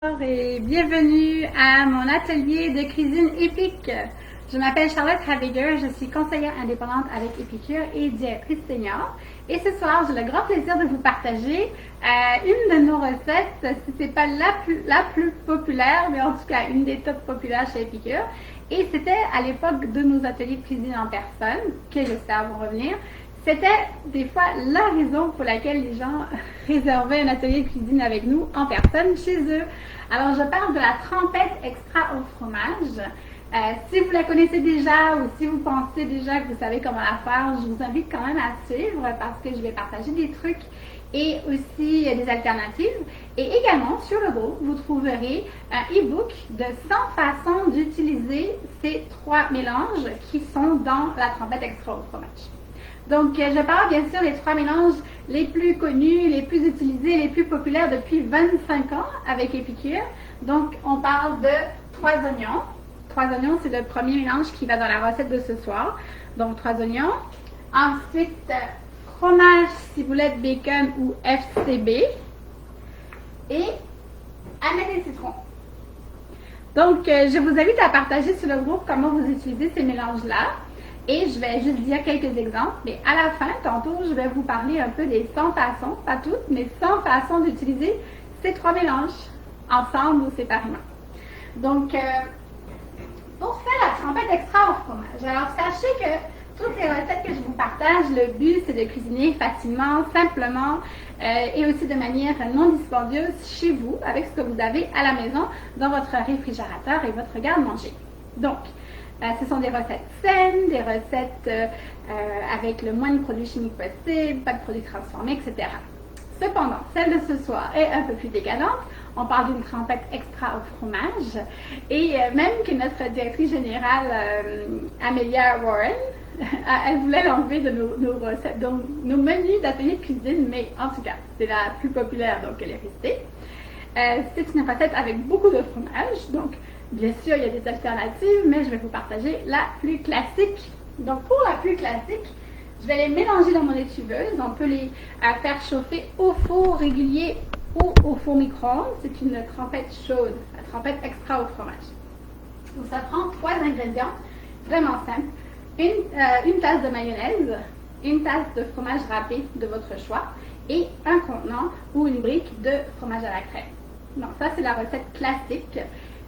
Bonjour et bienvenue à mon atelier de cuisine épique. Je m'appelle Charlotte Habiger, je suis conseillère indépendante avec Épicure et directrice senior. Et ce soir, j'ai le grand plaisir de vous partager une de nos recettes, si ce n'est pas la plus populaire, mais en tout cas une des top populaires chez Épicure. Et c'était à l'époque de nos ateliers de cuisine en personne, que j'espère vont revenir. C'était des fois la raison pour laquelle les gens réservaient un atelier de cuisine avec nous en personne chez eux. Alors, je parle de la trempette extra au fromage. Si vous la connaissez déjà ou si vous pensez déjà que vous savez comment la faire, je vous invite quand même à suivre parce que je vais partager des trucs et aussi des alternatives. Et également, sur le groupe, vous trouverez un e-book de 100 façons d'utiliser ces trois mélanges qui sont dans la trempette extra au fromage. Donc, je parle bien sûr des trois mélanges les plus connus, les plus utilisés, les plus populaires depuis 25 ans avec Épicure. Donc, on parle de 3 oignons. 3 oignons, c'est le premier mélange qui va dans la recette de ce soir. Donc, 3 oignons. Ensuite, fromage, ciboulette, bacon ou FCB. Et amandes et citron. Donc, je vous invite à partager sur le groupe comment vous utilisez ces mélanges-là. Et je vais juste dire quelques exemples, mais à la fin, tantôt, je vais vous parler un peu des 100 façons, pas toutes, mais 100 façons d'utiliser ces trois mélanges, ensemble ou séparément. Donc, pour faire la trempette extra au fromage, alors sachez que toutes les recettes que je vous partage, le but, c'est de cuisiner facilement, simplement et aussi de manière non dispendieuse chez vous, avec ce que vous avez à la maison, dans votre réfrigérateur et votre garde-manger. Donc, ce sont des recettes saines, des recettes avec le moins de produits chimiques possible, pas de produits transformés, etc. Cependant, celle de ce soir est un peu plus décadente. On parle d'une trempette extra au fromage. Et même que notre directrice générale, Amelia Warren, elle voulait l'enlever de nos recettes, donc nos menus d'atelier de cuisine, mais en tout cas, c'est la plus populaire, donc elle est restée. C'est une recette avec beaucoup de fromage, donc bien sûr, il y a des alternatives, mais je vais vous partager la plus classique. Donc, pour la plus classique, je vais les mélanger dans mon étuveuse. On peut les faire chauffer au four régulier ou au four micro-ondes. C'est une trempette chaude, la trempette extra au fromage. Donc, ça prend 3 ingrédients, vraiment simples. Une tasse de mayonnaise, une tasse de fromage râpé de votre choix et un contenant ou une brique de fromage à la crème. Donc, ça, c'est la recette classique.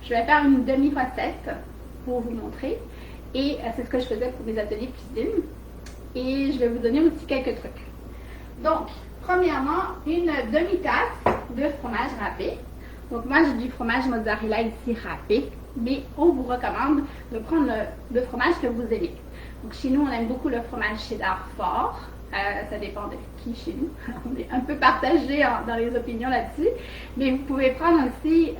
Je vais faire une demi-recette pour vous montrer. Et c'est ce que je faisais pour mes ateliers de cuisine. Et je vais vous donner aussi quelques trucs. Donc, premièrement, une demi-tasse de fromage râpé. Donc, moi, j'ai du fromage mozzarella ici râpé. Mais on vous recommande de prendre le fromage que vous aimez. Donc, chez nous, on aime beaucoup le fromage cheddar fort. Ça dépend de qui chez nous. On est un peu partagé dans les opinions là-dessus. Mais vous pouvez prendre aussi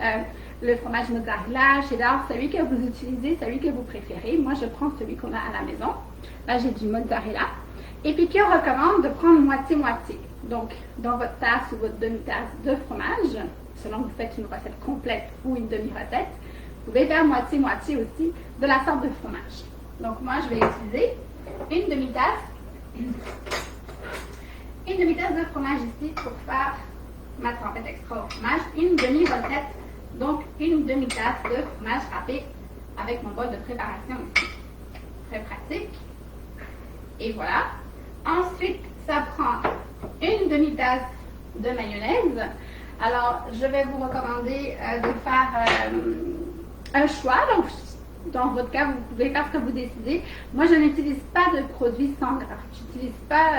le fromage mozzarella, cheddar, celui que vous utilisez, celui que vous préférez. Moi, je prends celui qu'on a à la maison. Là, j'ai du mozzarella. Et puis, on recommande de prendre moitié-moitié. Donc, dans votre tasse ou votre demi-tasse de fromage, selon que vous faites une recette complète ou une demi-recette, vous pouvez faire moitié-moitié aussi de la sorte de fromage. Donc, moi, je vais utiliser une demi-tasse de fromage ici pour faire ma trempette extra au fromage. Une demi-recette. Donc, une demi-tasse de fromage râpé avec mon bol de préparation ici. Très pratique. Et voilà. Ensuite, ça prend une demi-tasse de mayonnaise. Alors, je vais vous recommander de faire un choix. Donc, dans votre cas, vous pouvez faire ce que vous décidez. Moi, je n'utilise pas de produits sans gras. Je n'utilise pas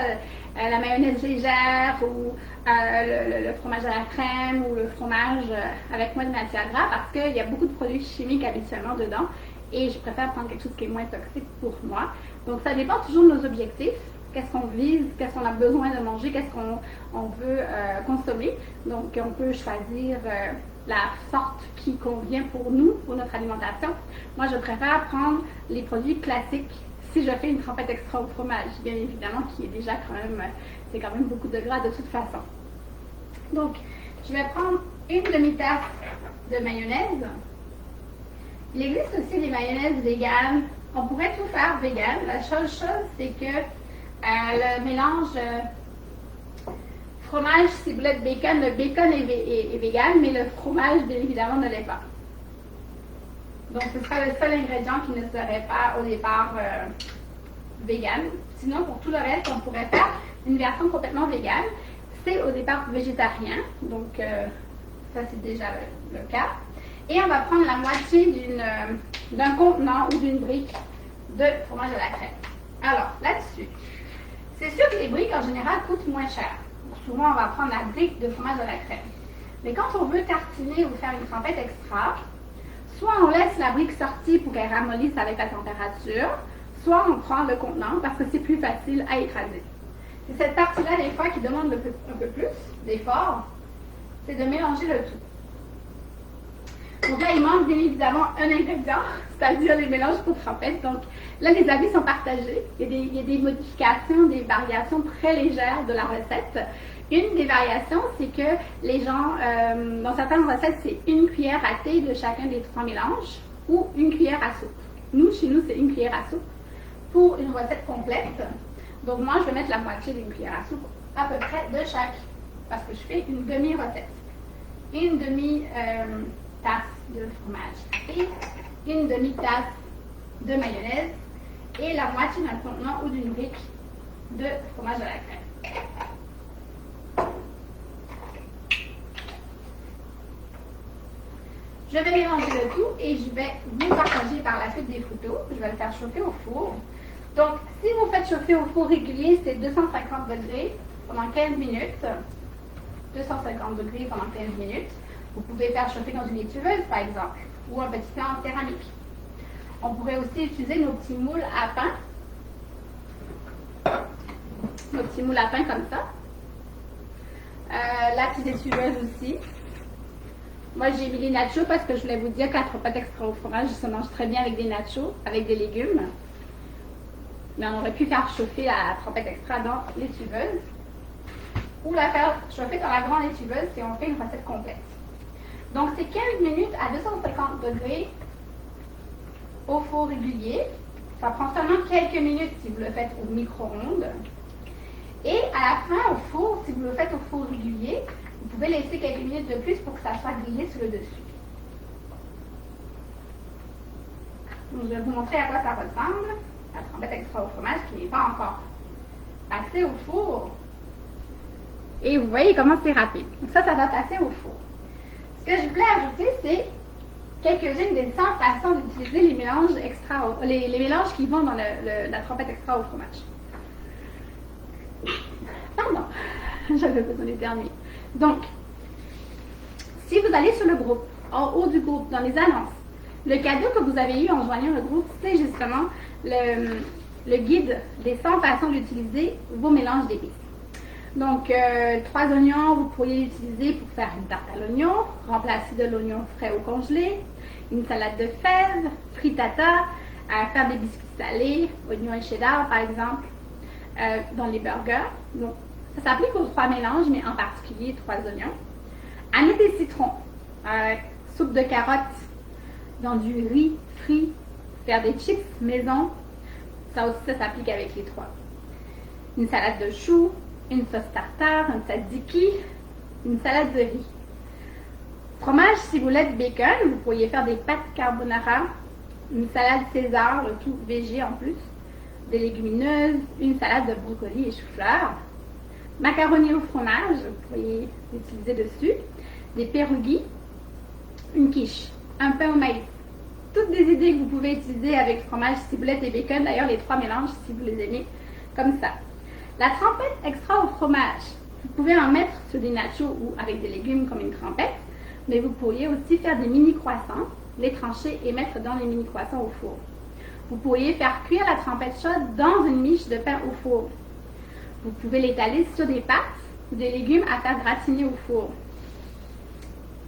la mayonnaise légère ou le fromage à la crème ou le fromage avec moins de matière grasse parce qu'il y a beaucoup de produits chimiques habituellement dedans et je préfère prendre quelque chose qui est moins toxique pour moi. Donc, ça dépend toujours de nos objectifs. Qu'est-ce qu'on vise, qu'est-ce qu'on a besoin de manger, qu'est-ce qu'on veut consommer. Donc, on peut choisir la sorte qui convient pour nous, pour notre alimentation. Moi, je préfère prendre les produits classiques si je fais une trempette extra au fromage, bien évidemment, qui est déjà c'est quand même beaucoup de gras de toute façon. Donc, je vais prendre une demi-tasse de mayonnaise. Il existe aussi des mayonnaises véganes. On pourrait tout faire vegan. La seule chose, c'est que le mélange fromage, ciboulette, bacon. Le bacon est vegan, mais le fromage, bien évidemment, ne l'est pas. Donc, ce sera le seul ingrédient qui ne serait pas au départ vegan. Sinon, pour tout le reste, on pourrait faire une version complètement végane. C'est au départ végétarien, donc ça c'est déjà le cas. Et on va prendre la moitié d'un contenant ou d'une brique de fromage à la crème. Alors, là-dessus, c'est sûr que les briques en général coûtent moins cher. Donc, souvent, on va prendre la brique de fromage à la crème. Mais quand on veut tartiner ou faire une trempette extra, soit on laisse la brique sortie pour qu'elle ramollisse avec la température, soit on prend le contenant parce que c'est plus facile à écraser. C'est cette partie-là, des fois, qui demande un peu plus d'effort, c'est de mélanger le tout. Donc là, il manque bien évidemment un ingrédient, c'est-à-dire les mélanges pour trempette. Donc là, les avis sont partagés. Il y a des modifications, des variations très légères de la recette. Une des variations, c'est que les gens, dans certaines recettes, c'est une cuillère à thé de chacun des 3 mélanges ou une cuillère à soupe. Nous, chez nous, c'est une cuillère à soupe pour une recette complète. Donc moi, je vais mettre la moitié d'une cuillère à soupe à peu près de chaque, parce que je fais une demi-recette. Une demi-tasse de fromage et une demi-tasse de mayonnaise et la moitié d'un contenant ou d'une brique de fromage à la crème. Je vais mélanger le tout et je vais vous partager par la suite des photos. Je vais le faire chauffer au four. Donc, si vous faites chauffer au four régulier, c'est 250 degrés pendant 15 minutes. 250 degrés pendant 15 minutes. Vous pouvez faire chauffer dans une étuveuse, par exemple, ou un petit pain en céramique. On pourrait aussi utiliser nos petits moules à pain. Nos petits moules à pain comme ça. La petite étuveuse aussi. Moi, j'ai mis les nachos parce que je voulais vous dire que la trempette extra au fromage se mange très bien avec des nachos, avec des légumes. Mais on aurait pu faire chauffer la trempette extra dans l'étuveuse ou la faire chauffer dans la grande étuveuse si on fait une recette complète. Donc, c'est 15 minutes à 250 degrés au four régulier. Ça prend seulement quelques minutes si vous le faites au micro-ondes. Et à la fin, au four, si vous le faites au four régulier, vous pouvez laisser quelques minutes de plus pour que ça soit grillé sur le dessus. Donc, je vais vous montrer à quoi ça ressemble. La trempette extra au fromage qui n'est pas encore passée au four. Et vous voyez comment c'est rapide. Donc ça va passer au four. Ce que je voulais ajouter, c'est quelques-unes des 100 façons d'utiliser les mélanges les mélanges qui vont dans la trempette extra au fromage. Pardon, j'avais besoin d'éternuer. Donc, si vous allez sur le groupe, en haut du groupe, dans les annonces, le cadeau que vous avez eu en joignant le groupe, c'est justement le guide des 100 façons d'utiliser vos mélanges d'épices. Donc, 3 oignons, vous pourriez l'utiliser pour faire une tarte à l'oignon, remplacer de l'oignon frais ou congelé, une salade de fèves, frittata, faire des biscuits salés, oignons et cheddar par exemple, dans les burgers. Donc, ça s'applique aux 3 mélanges, mais en particulier 3 oignons. Amis des citrons, soupe de carottes, dans du riz frit, faire des chips maison, ça aussi ça s'applique avec les 3. Une salade de choux, une sauce tartare, un tzatziki, une salade de riz. Fromage, ciboulette, bacon, vous pourriez faire des pâtes carbonara, une salade César, le tout végé en plus, des légumineuses, une salade de brocoli et chou-fleur, macaroni au fromage, vous pourriez l'utiliser dessus, des pierogies, une quiche, un pain au maïs. Toutes des idées que vous pouvez utiliser avec fromage, ciboulette et bacon, d'ailleurs les 3 mélanges si vous les aimez comme ça. La trempette extra au fromage, vous pouvez en mettre sur des nachos ou avec des légumes comme une trempette, mais vous pourriez aussi faire des mini croissants, les trancher et mettre dans les mini croissants au four. Vous pourriez faire cuire la trempette chaude dans une miche de pain au four. Vous pouvez l'étaler sur des pâtes ou des légumes à faire gratiner au four.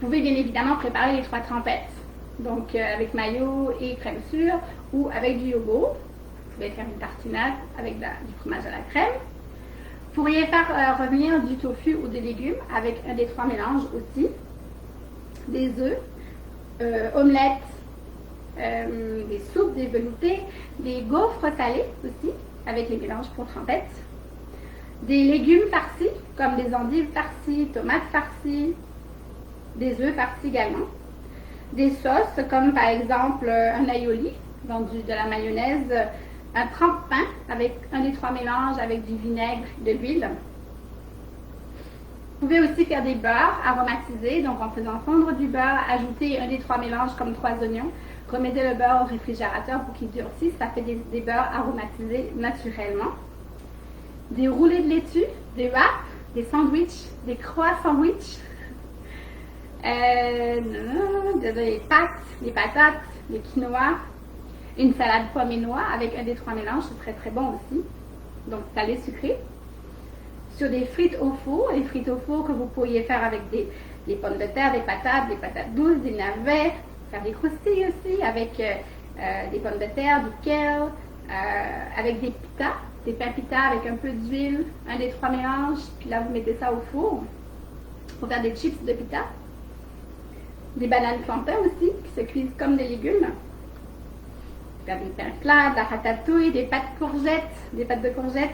Vous pouvez bien évidemment préparer les 3 trempettes, donc avec mayo et crème sûre ou avec du yogourt. Vous pouvez faire une tartinade avec du fromage à la crème. Vous pourriez faire revenir du tofu ou des légumes avec un des 3 mélanges aussi. Des œufs, omelettes, des soupes, des veloutés, des gaufres salés aussi avec les mélanges pour trempette. Des légumes farcis, comme des endives farcies, tomates farcies, des œufs farcis également. Des sauces, comme par exemple un aioli, donc de la mayonnaise, un trempe-pain avec un des 3 mélanges avec du vinaigre, de l'huile. Vous pouvez aussi faire des beurres aromatisés, donc en faisant fondre du beurre, ajouter un des 3 mélanges comme 3 oignons, remettez le beurre au réfrigérateur pour qu'il durcisse, ça fait des beurres aromatisés naturellement. Des roulés de laitue, des wraps, des sandwichs, des croix sandwichs, des pâtes, des patates, des quinoa, une salade pomme et noix avec un des 3 mélanges, c'est très très bon aussi, donc salé sucré. Sur des frites au four, les frites au four que vous pourriez faire avec des pommes de terre, des patates douces, des navets, faire des croustilles aussi avec des pommes de terre, du kale, avec des pitas, des pains pita avec un peu d'huile, un des 3 mélanges, puis là vous mettez ça au four pour faire des chips de pita. Des bananes plantains aussi qui se cuisent comme des légumes. Faire des pains plats, de la ratatouille, des pâtes de courgettes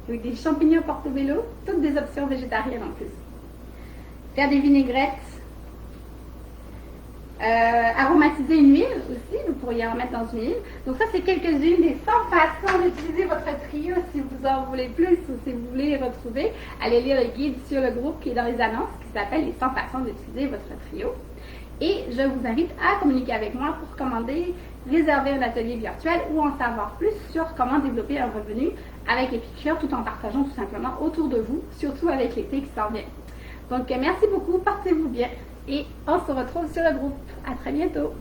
avec des champignons portobello, toutes des options végétariennes en plus. Faire des vinaigrettes, aromatiser une huile aussi, vous pourriez en mettre dans une huile. Donc ça c'est quelques-unes des 100 façons d'utiliser votre trio. Si vous en voulez plus ou si vous voulez les retrouver, allez lire le guide sur le groupe qui est dans les annonces qui s'appelle les 100 façons d'utiliser votre trio. Et je vous invite à communiquer avec moi pour commander, réserver un atelier virtuel ou en savoir plus sur comment développer un revenu avec Épicure tout en partageant tout simplement autour de vous, surtout avec l'été qui s'en vient. Donc merci beaucoup, portez-vous bien et on se retrouve sur le groupe. À très bientôt!